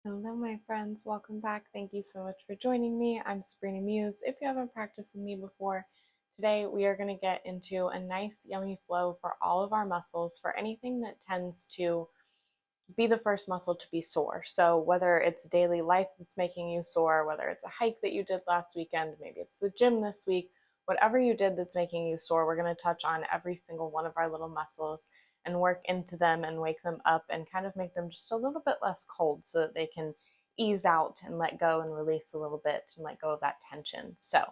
Hello, my friends. Welcome back. Thank you so much for joining me. I'm Sabrina Muse. If you haven't practiced with me before, today we are going to get into a nice, yummy flow for all of our muscles for anything that tends to be the first muscle to be sore. So, whether it's daily life that's making you sore, whether it's a hike that you did last weekend, maybe it's the gym this week, whatever you did that's making you sore, we're going to touch on every single one of our little muscles and work into them and wake them up and kind of make them just a little bit less cold so that they can ease out and let go and release a little bit and let go of that tension. So,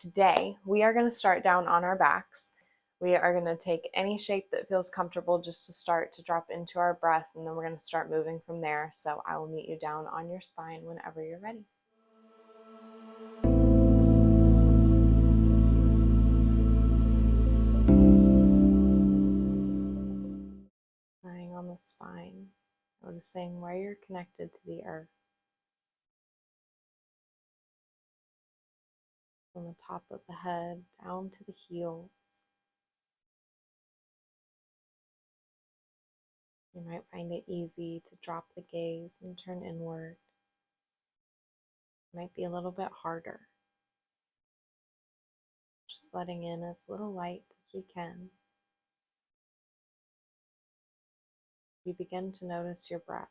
today we are going to start down on our backs. We are going to take any shape that feels comfortable just to start to drop into our breath, and then we're going to start moving from there. So I will meet you down on your spine whenever you're ready. Lying on the spine, noticing where you're connected to the earth. From the top of the head down to the heels. You might find it easy to drop the gaze and turn inward. It might be a little bit harder. Just letting in as little light as we can. You begin to notice your breath.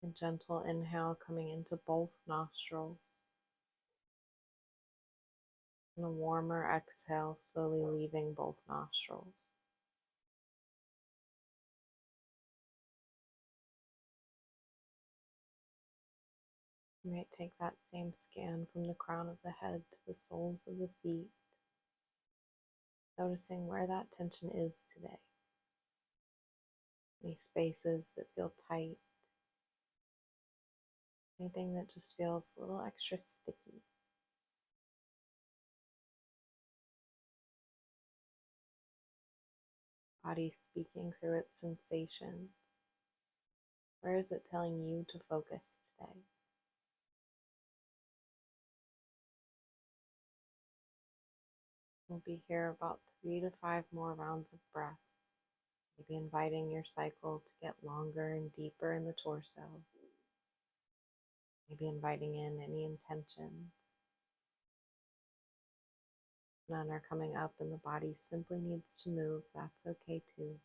A gentle inhale coming into both nostrils, and a warmer exhale slowly leaving both nostrils. You might take that same scan from the crown of the head to the soles of the feet, noticing where that tension is today. Any spaces that feel tight, anything that just feels a little extra sticky. Body speaking through its sensations. Where is it telling you to focus today? We'll be here about 3 to 5 more rounds of breath. Maybe inviting your cycle to get longer and deeper in the torso. Maybe inviting in any intentions. None are coming up and the body simply needs to move. That's okay too.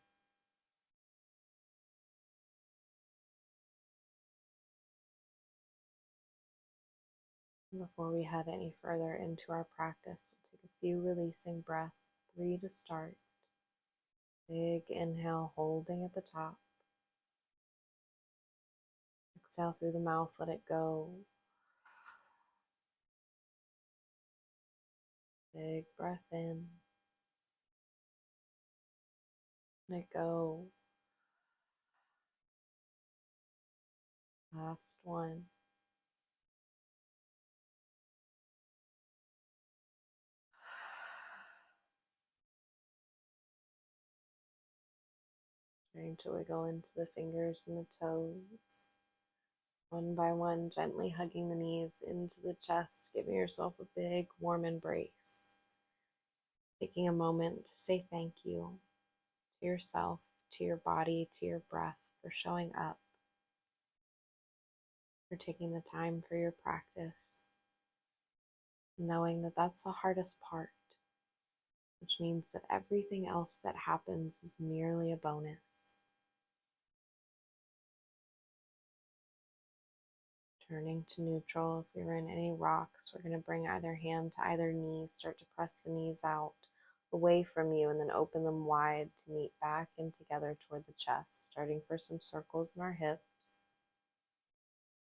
And before we head any further into our practice, we'll take a few releasing breaths. 3 to start. Big inhale, holding at the top. Exhale through the mouth, let it go. Big breath in. Let go. Last one. Starting to wiggle into the fingers and the toes. One by one, gently hugging the knees into the chest, giving yourself a big, warm embrace. Taking a moment to say thank you to yourself, to your body, to your breath for showing up, for taking the time for your practice, knowing that that's the hardest part, which means that everything else that happens is merely a bonus. Turning to neutral. If you're in any rocks, we're going to bring either hand to either knee, start to press the knees out away from you, and then open them wide to meet back and together toward the chest, starting for some circles in our hips.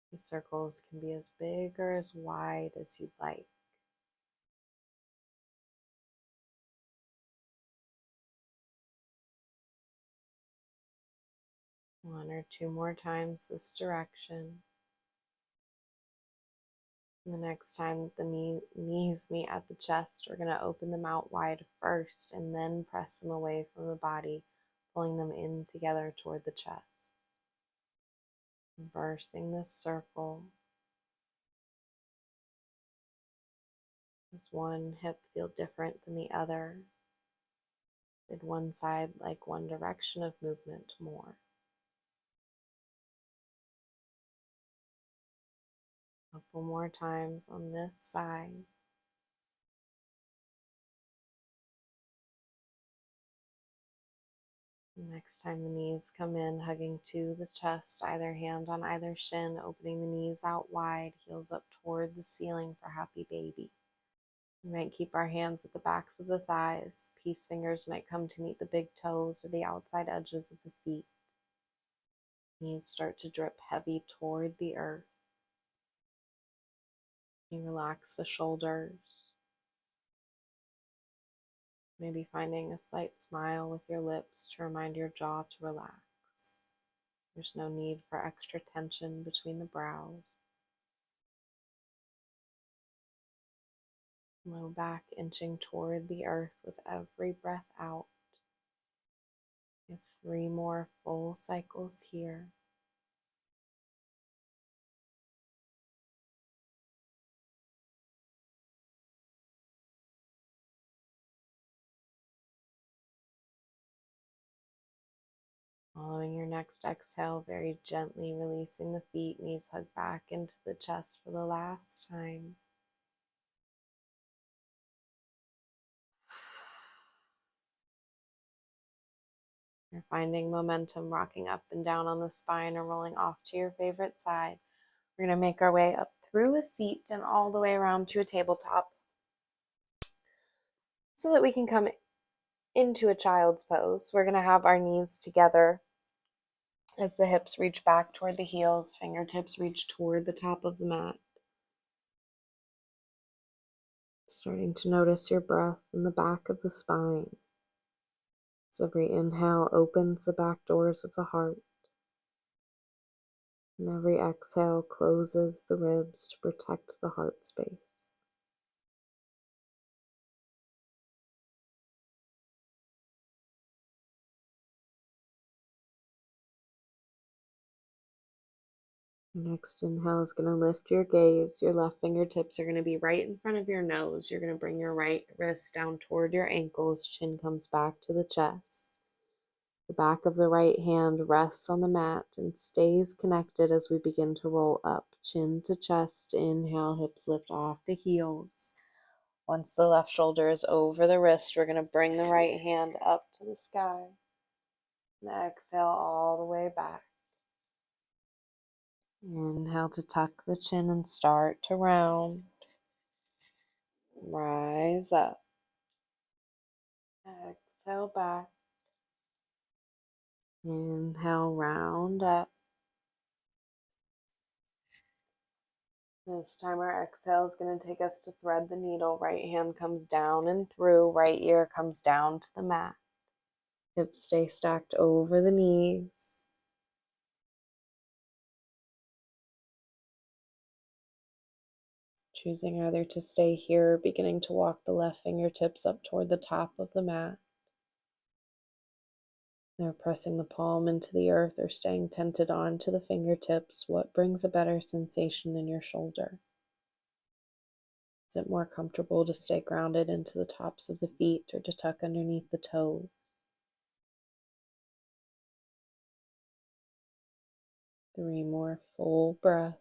These circles can be as big or as wide as you'd like. One or two more times this direction. And the next time the knees meet at the chest, we're going to open them out wide first and then press them away from the body, pulling them in together toward the chest. Reversing this circle. Does one hip feel different than the other? Did one side like one direction of movement more? A couple more times on this side. Next time the knees come in, hugging to the chest, either hand on either shin, opening the knees out wide, heels up toward the ceiling for happy baby. We might keep our hands at the backs of the thighs. Peace fingers might come to meet the big toes or the outside edges of the feet. Knees start to drip heavy toward the earth. You relax the shoulders. Maybe finding a slight smile with your lips to remind your jaw to relax. There's no need for extra tension between the brows. Low back inching toward the earth with every breath out. We have 3 more full cycles here. Following your next exhale, very gently releasing the feet, knees hug back into the chest for the last time. You're finding momentum, rocking up and down on the spine or rolling off to your favorite side. We're going to make our way up through a seat and all the way around to a tabletop so that we can come into a child's pose. We're going to have our knees together as the hips reach back toward the heels, fingertips reach toward the top of the mat. Starting to notice your breath in the back of the spine. As every inhale opens the back doors of the heart, and every exhale closes the ribs to protect the heart space. Your next inhale is going to lift your gaze. Your left fingertips are going to be right in front of your nose. You're going to bring your right wrist down toward your ankles. Chin comes back to the chest. The back of the right hand rests on the mat and stays connected as we begin to roll up. Chin to chest. Inhale, hips lift off the heels. Once the left shoulder is over the wrist, we're going to bring the right hand up to the sky. And exhale all the way back. Inhale to tuck the chin and start to round. Rise up. Exhale back. Inhale, round up. This time our exhale is going to take us to thread the needle. Right hand comes down and through. Right ear comes down to the mat. Hips stay stacked over the knees. Choosing either to stay here, beginning to walk the left fingertips up toward the top of the mat. They're pressing the palm into the earth or staying tented onto the fingertips. What brings a better sensation in your shoulder? Is it more comfortable to stay grounded into the tops of the feet or to tuck underneath the toes? Three more full breaths.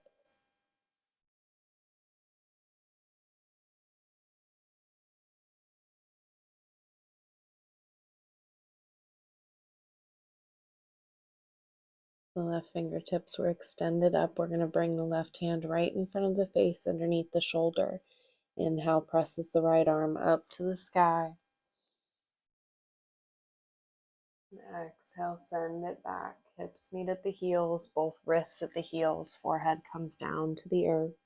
The left fingertips were extended up. We're going to bring the left hand right in front of the face underneath the shoulder. Inhale, presses the right arm up to the sky. Exhale, send it back. Hips meet at the heels, both wrists at the heels. Forehead comes down to the earth.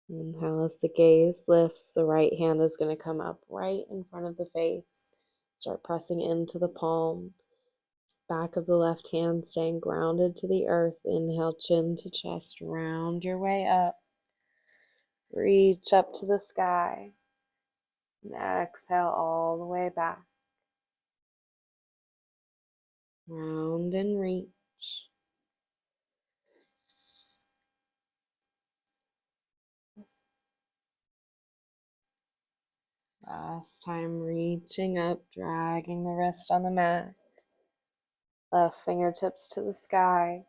Inhale as the gaze lifts, the right hand is going to come up right in front of the face. Start pressing into the palm. Back of the left hand staying grounded to the earth. Inhale, chin to chest, round your way up. Reach up to the sky. And exhale all the way back. Round and reach. Last time, reaching up, dragging the wrist on the mat. Left fingertips to the sky.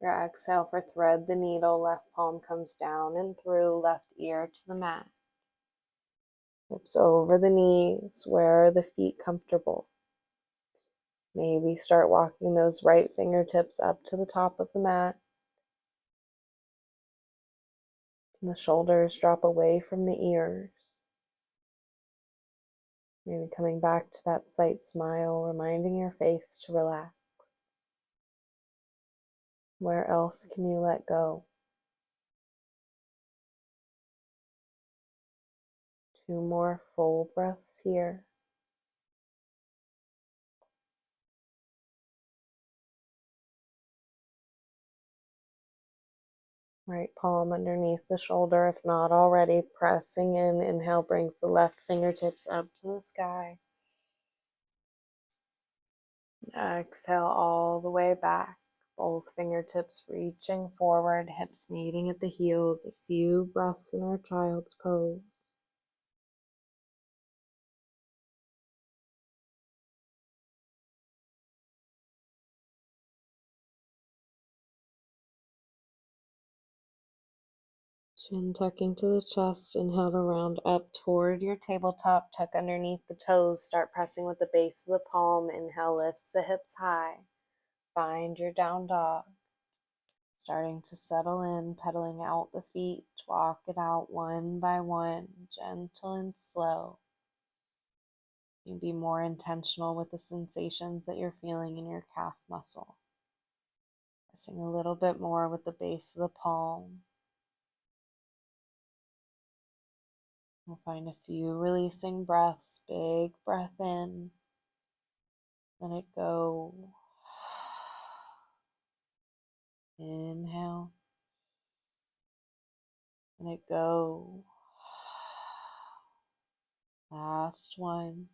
Your exhale for thread the needle. Left palm comes down and through. Left ear to the mat. Hips over the knees. Where are the feet comfortable? Maybe start walking those right fingertips up to the top of the mat. And the shoulders drop away from the ears. Maybe coming back to that slight smile, reminding your face to relax. Where else can you let go? 2 more full breaths here. Right palm underneath the shoulder, if not already, pressing in. Inhale brings the left fingertips up to the sky. Exhale all the way back. Both fingertips reaching forward, hips meeting at the heels. A few breaths in our child's pose. Chin tucking to the chest. Inhale to round up toward your tabletop. Tuck underneath the toes. Start pressing with the base of the palm. Inhale lifts the hips high. Find your down dog. Starting to settle in, pedaling out the feet. Walk it out one by one, gentle and slow. You can be more intentional with the sensations that you're feeling in your calf muscle. Pressing a little bit more with the base of the palm. We'll find a few releasing breaths. Big breath in. Let it go. Inhale. Let it go. Last one.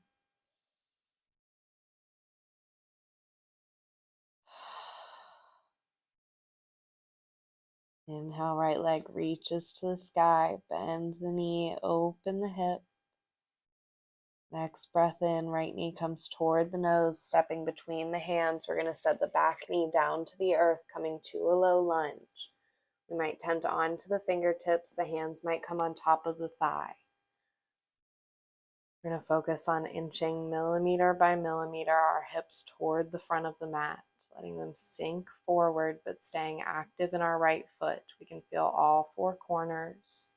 Inhale, right leg reaches to the sky. Bend the knee, open the hip. Next breath in, right knee comes toward the nose, stepping between the hands. We're going to set the back knee down to the earth, coming to a low lunge. We might tend onto the fingertips. The hands might come on top of the thigh. We're going to focus on inching millimeter by millimeter our hips toward the front of the mat, letting them sink forward, but staying active in our right foot. We can feel all 4 corners.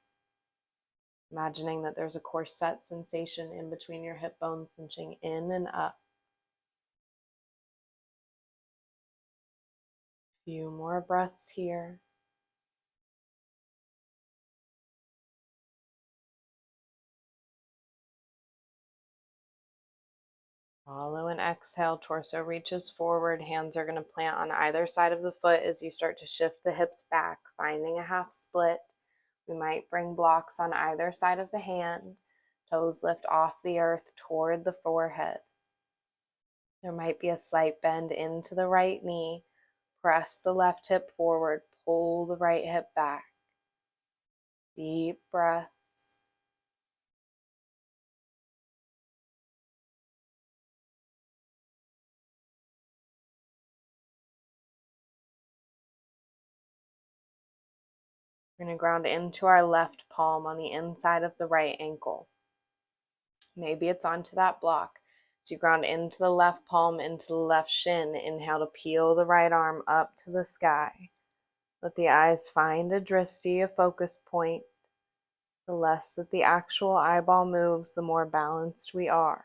Imagining that there's a corset sensation in between your hip bones, cinching in and up. A few more breaths here. Follow and exhale. Torso reaches forward. Hands are going to plant on either side of the foot as you start to shift the hips back, finding a half split. We might bring blocks on either side of the hand. Toes lift off the earth toward the forehead. There might be a slight bend into the right knee. Press the left hip forward. Pull the right hip back. Deep breaths. We're going to ground into our left palm on the inside of the right ankle. Maybe it's onto that block. So you ground into the left palm, into the left shin. Inhale to peel the right arm up to the sky. Let the eyes find a drishti, a focus point. The less that the actual eyeball moves, the more balanced we are.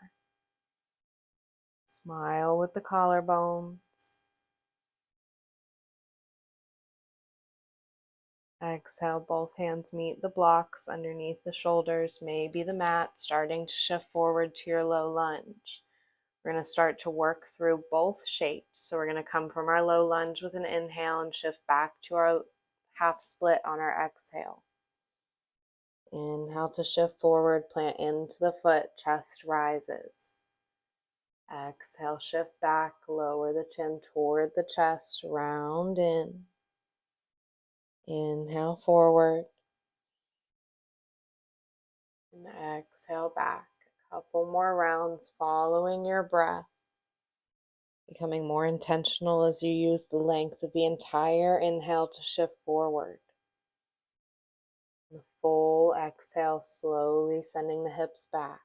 Smile with the collarbones. Exhale, both hands meet the blocks underneath the shoulders, maybe the mat, starting to shift forward to your low lunge. We're going to start to work through both shapes. So we're going to come from our low lunge with an inhale and shift back to our half split on our exhale. Inhale to shift forward, plant into the foot, chest rises. Exhale, shift back, lower the chin toward the chest, round in. Inhale forward. And exhale back. Couple more rounds following your breath, becoming more intentional as you use the length of the entire inhale to shift forward. The full exhale, slowly sending the hips back.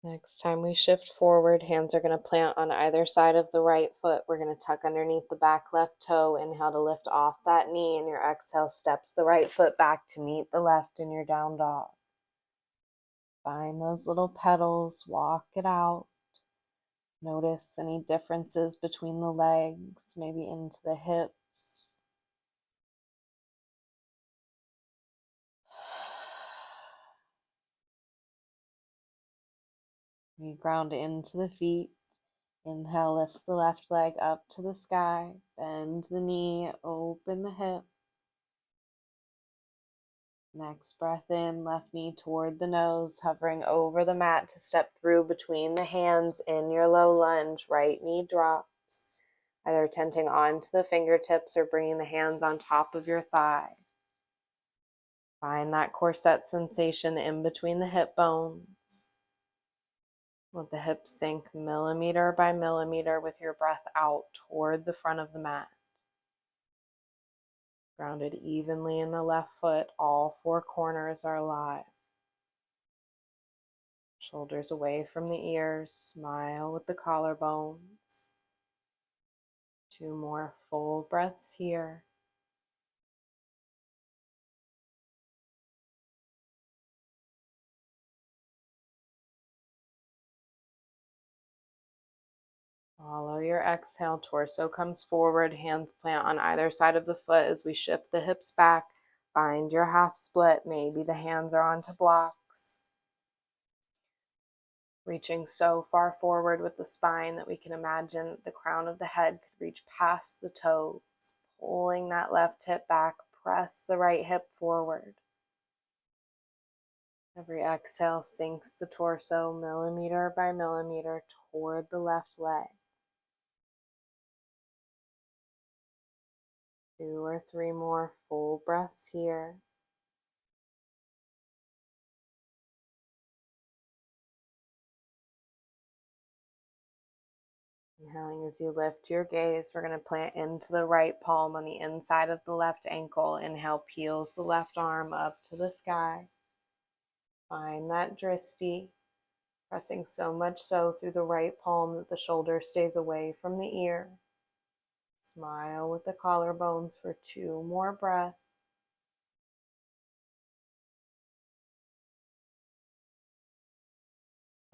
Next time we shift forward, hands are going to plant on either side of the right foot. We're going to tuck underneath the back left toe. Inhale to lift off that knee, and your exhale steps the right foot back to meet the left in your down dog. Find those little petals, walk it out. Notice any differences between the legs, maybe into the hips. We ground into the feet. Inhale lifts the left leg up to the sky. Bend the knee, open the hip. Next breath in, left knee toward the nose, hovering over the mat to step through between the hands in your low lunge. Right knee drops, either tenting onto the fingertips or bringing the hands on top of your thigh. Find that corset sensation in between the hip bones. Let the hips sink millimeter by millimeter with your breath out toward the front of the mat. Grounded evenly in the left foot, all four corners are alive. Shoulders away from the ears, smile with the collarbones. 2 more full breaths here. Follow your exhale, torso comes forward, hands plant on either side of the foot as we shift the hips back. Find your half split, maybe the hands are onto blocks. Reaching so far forward with the spine that we can imagine the crown of the head could reach past the toes. Pulling that left hip back, press the right hip forward. Every exhale sinks the torso millimeter by millimeter toward the left leg. 2 or 3 more full breaths here. Inhaling as you lift your gaze, we're going to plant into the right palm on the inside of the left ankle. Inhale, peels the left arm up to the sky. Find that drishti, pressing so much so through the right palm that the shoulder stays away from the ear. Smile with the collarbones for 2 more breaths.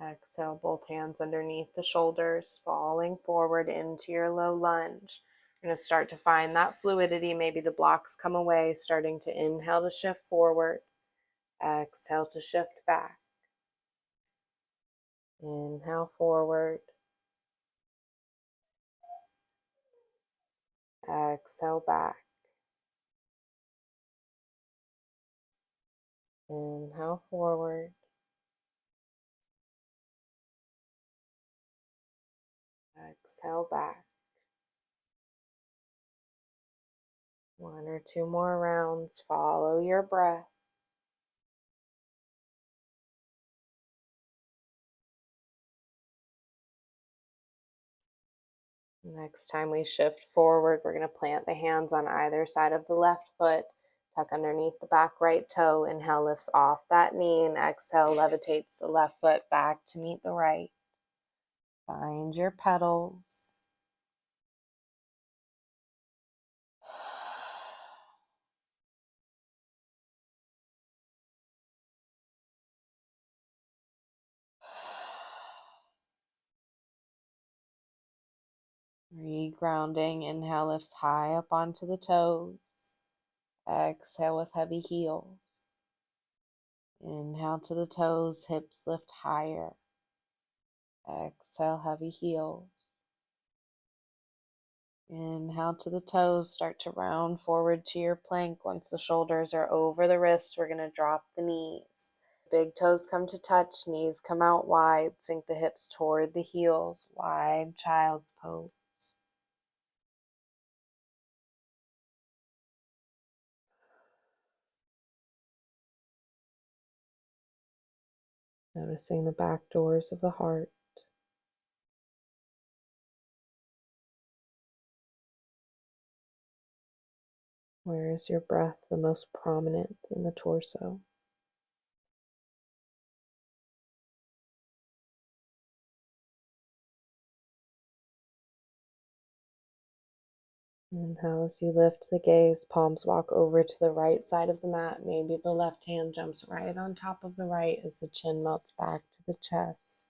Exhale, both hands underneath the shoulders, falling forward into your low lunge. You're going to start to find that fluidity. Maybe the blocks come away, starting to inhale to shift forward. Exhale to shift back. Inhale forward. Exhale back. Inhale forward. Exhale back. 1 or 2 more rounds. Follow your breath. Next time we shift forward, we're going to plant the hands on either side of the left foot. Tuck underneath the back right toe. Inhale lifts off that knee, and exhale levitates the left foot back to meet the right. Find your petals. Regrounding. Inhale lifts high up onto the toes. Exhale with heavy heels. Inhale to the toes, hips lift higher. Exhale, heavy heels. Inhale to the toes, start to round forward to your plank. Once the shoulders are over the wrists, we're going to drop the knees. Big toes come to touch, knees come out wide, sink the hips toward the heels, wide child's pose. Noticing the back doors of the heart. Where is your breath the most prominent in the torso? Inhale as you lift the gaze, palms walk over to the right side of the mat. Maybe the left hand jumps right on top of the right as the chin melts back to the chest.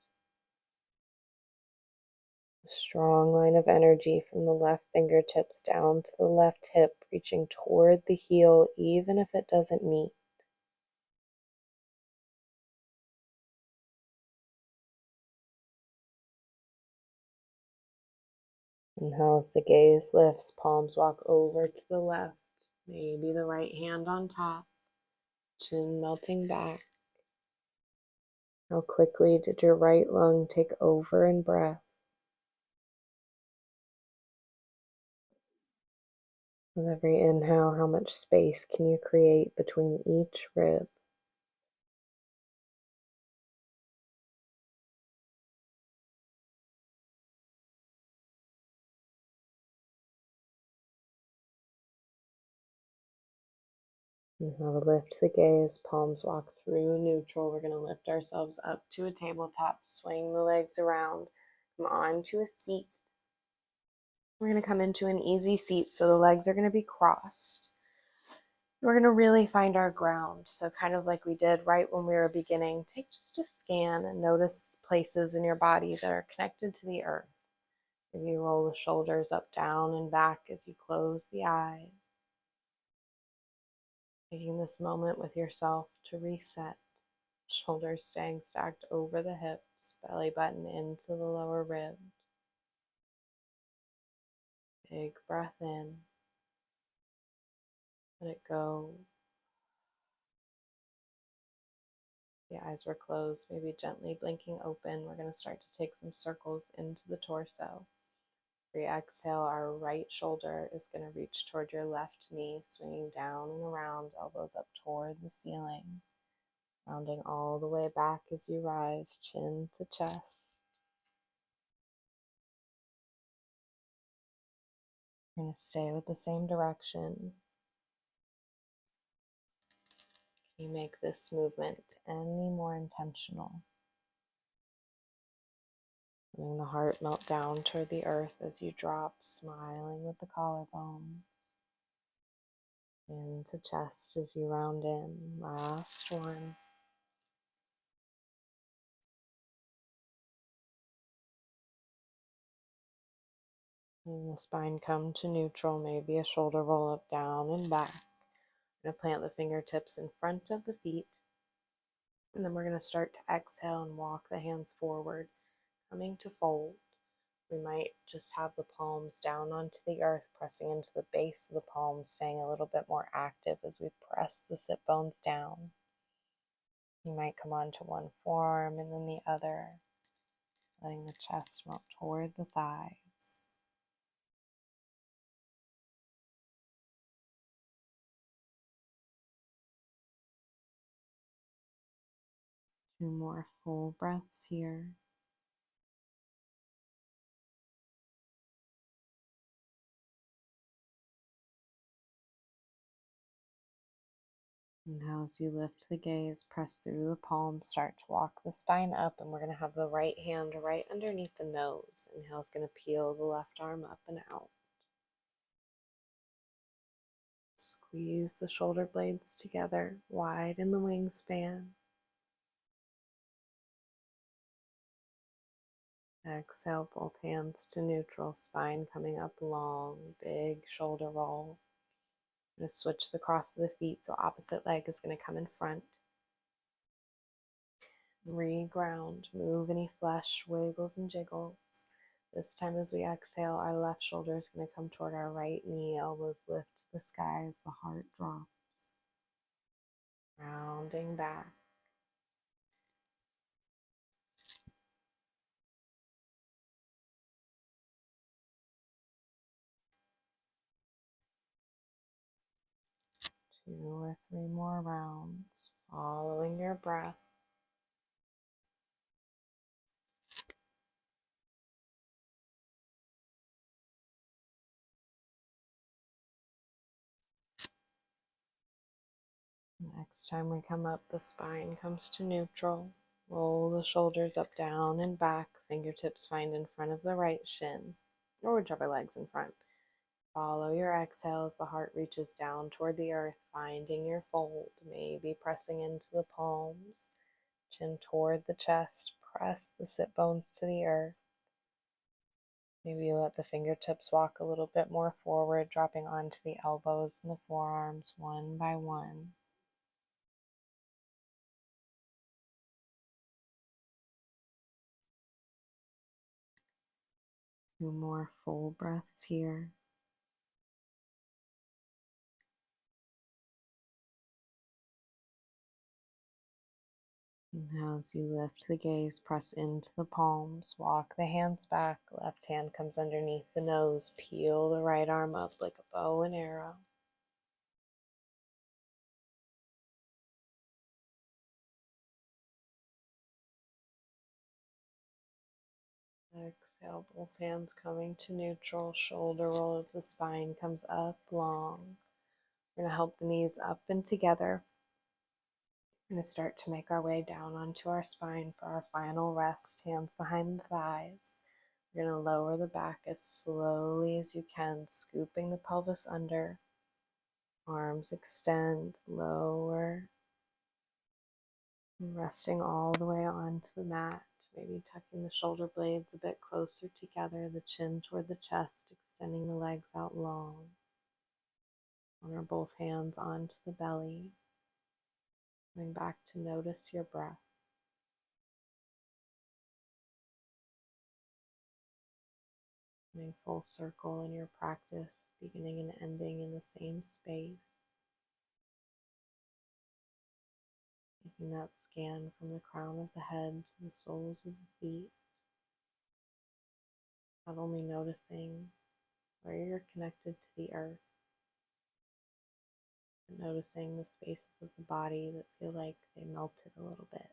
A strong line of energy from the left fingertips down to the left hip, reaching toward the heel, even if it doesn't meet. Inhale as the gaze lifts, palms walk over to the left. Maybe the right hand on top, chin melting back. How quickly did your right lung take over in breath? With every inhale, how much space can you create between each rib? Inhale to lift the gaze, palms walk through neutral. We're going to lift ourselves up to a tabletop, swing the legs around, come on to a seat. We're going to come into an easy seat, so the legs are going to be crossed. We're going to really find our ground. So kind of like we did right when we were beginning, take just a scan and notice places in your body that are connected to the earth. Maybe you roll the shoulders up, down, and back as you close the eyes. Taking this moment with yourself to reset. Shoulders staying stacked over the hips, belly button into the lower ribs. Big breath in. Let it go. The eyes were closed, maybe gently blinking open. We're going to start to take some circles into the torso. We exhale, our right shoulder is going to reach toward your left knee, swinging down and around, elbows up toward the ceiling. Rounding all the way back as you rise, chin to chest. You're going to stay with the same direction. Can you make this movement any more intentional? Letting the heart melt down toward the earth as you drop, smiling with the collarbones. Into chest as you round in. Last one. And the spine come to neutral, maybe a shoulder roll up, down and back. I'm going to plant the fingertips in front of the feet. And then we're going to start to exhale and walk the hands forward, coming to fold. We might just have the palms down onto the earth, pressing into the base of the palms, staying a little bit more active as we press the sit bones down. You might come onto one forearm and then the other, letting the chest melt toward the thighs. Two more full breaths here. And now as you lift the gaze, press through the palms, start to walk the spine up, and we're going to have the right hand right underneath the nose. Inhale is going to peel the left arm up and out. Squeeze the shoulder blades together, widen the wingspan. Exhale, both hands to neutral, spine coming up long, big shoulder roll. I'm going to switch the cross of the feet, so opposite leg is going to come in front. Reground, move any flesh, wiggles and jiggles. This time as we exhale, our left shoulder is going to come toward our right knee, elbows lift to the sky as the heart drops. Rounding back. 2 or 3 more rounds, following your breath. Next time we come up, the spine comes to neutral. Roll the shoulders up, down, and back. Fingertips find in front of the right shin, or whichever leg's in front. Follow your exhale as the heart reaches down toward the earth, finding your fold, maybe pressing into the palms. Chin toward the chest, press the sit bones to the earth. Maybe you let the fingertips walk a little bit more forward, dropping onto the elbows and the forearms one by one. Two more full breaths here. And as you lift the gaze, press into the palms, walk the hands back, left hand comes underneath the nose, peel the right arm up like a bow and arrow. Exhale, both hands coming to neutral, shoulder roll as the spine comes up long. We're going to help the knees up and together. We're going to start to make our way down onto our spine for our final rest, hands behind the thighs. We're going to lower the back as slowly as you can, scooping the pelvis under. Arms extend, lower, and resting all the way onto the mat. Maybe tucking the shoulder blades a bit closer together, the chin toward the chest, extending the legs out long. Honor both hands onto the belly. Coming back to notice your breath. Coming full circle in your practice, beginning and ending in the same space. Taking that scan from the crown of the head to the soles of the feet. Not only noticing where you're connected to the earth, but noticing the spaces of the body that feel like they melted a little bit.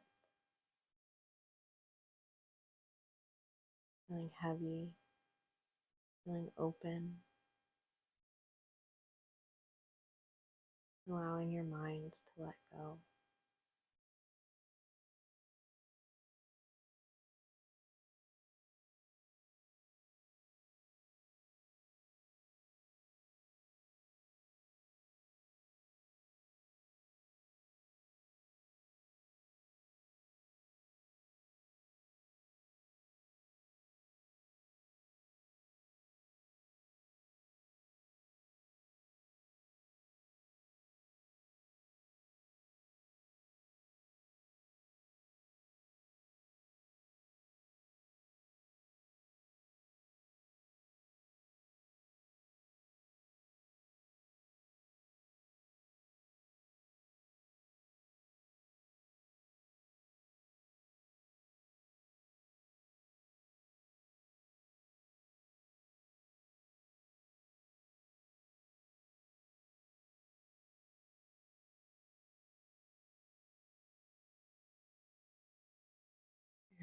Feeling heavy, feeling open, allowing your mind to let go.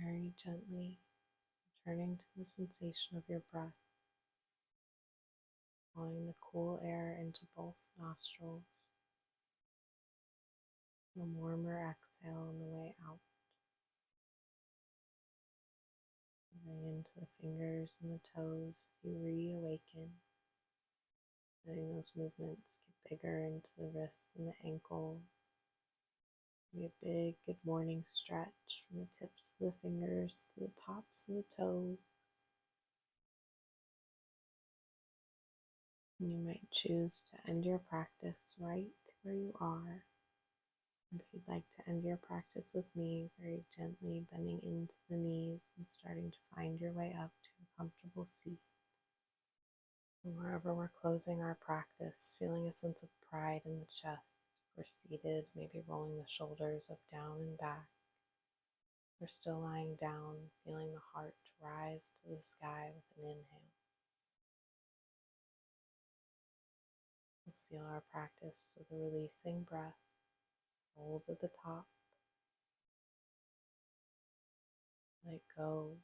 Very gently returning to the sensation of your breath, blowing the cool air into both nostrils, the warmer exhale on the way out. Moving into the fingers and the toes as you reawaken, letting those movements get bigger into the wrists and the ankles. Maybe a big good morning stretch from the tips of the fingers to the tops of the toes. And you might choose to end your practice right where you are. And if you'd like to end your practice with me, very gently bending into the knees and starting to find your way up to a comfortable seat. And wherever we're closing our practice, feeling a sense of pride in the chest. We're seated, maybe rolling the shoulders up, down, and back. We're still lying down, feeling the heart rise to the sky with an inhale. We'll seal our practice with a releasing breath. Hold at the top. Let go.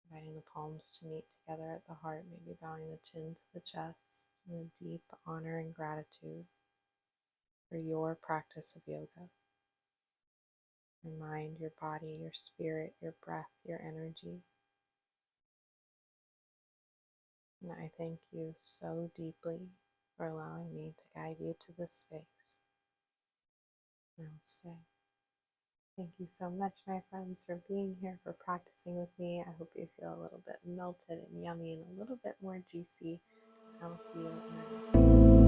Inviting the palms to meet together at the heart, maybe bowing the chin to the chest in a deep honor and gratitude for your practice of yoga. Your mind, your body, your spirit, your breath, your energy. And I thank you so deeply for allowing me to guide you to this space. Namaste. Thank you so much, my friends, for being here, for practicing with me. I hope you feel a little bit melted and yummy and a little bit more juicy. And I'll see you in our next one.